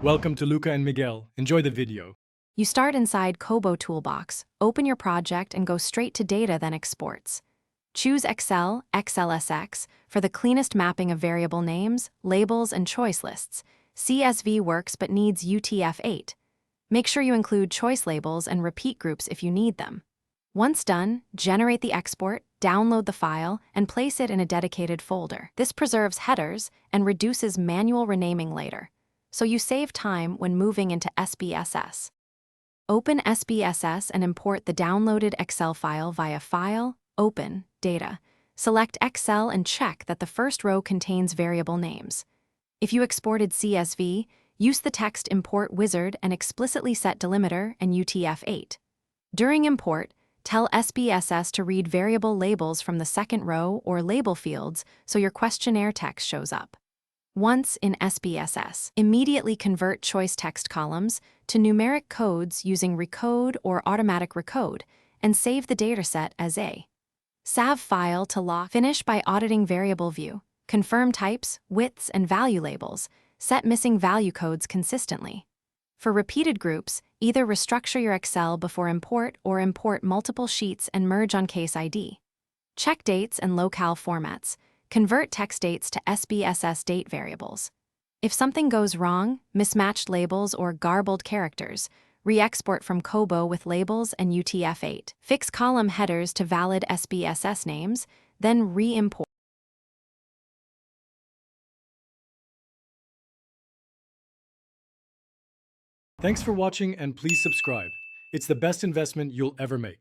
Welcome to Luca and Miguel. Enjoy the video. You start inside Kobotoolbox, open your project and go straight to Data then Exports. Choose Excel, XLSX, for the cleanest mapping of variable names, labels, and choice lists. CSV works but needs UTF-8. Make sure you include choice labels and repeat groups if you need them. Once done, generate the export, download the file, and place it in a dedicated folder. This preserves headers and reduces manual renaming later, so you save time when moving into SPSS. Open SPSS and import the downloaded Excel file via File, Open, Data. Select Excel and check that the first row contains variable names. If you exported CSV, use the text import wizard and explicitly set delimiter and UTF-8. During import, tell SPSS to read variable labels from the second row or label fields so your questionnaire text shows up. Once in SPSS, immediately convert choice text columns to numeric codes using recode or automatic recode and save the dataset as a SAV file to lock. Finish by auditing variable view. Confirm types, widths, and value labels. Set missing value codes consistently. For repeated groups, either restructure your Excel before import or import multiple sheets and merge on case ID. Check dates and locale formats. Convert text dates to SPSS date variables. If something goes wrong, mismatched labels or garbled characters, re-export from Kobo with labels and UTF-8. Fix column headers to valid SPSS names, then re-import. Thanks for watching and please subscribe. It's the best investment you'll ever make.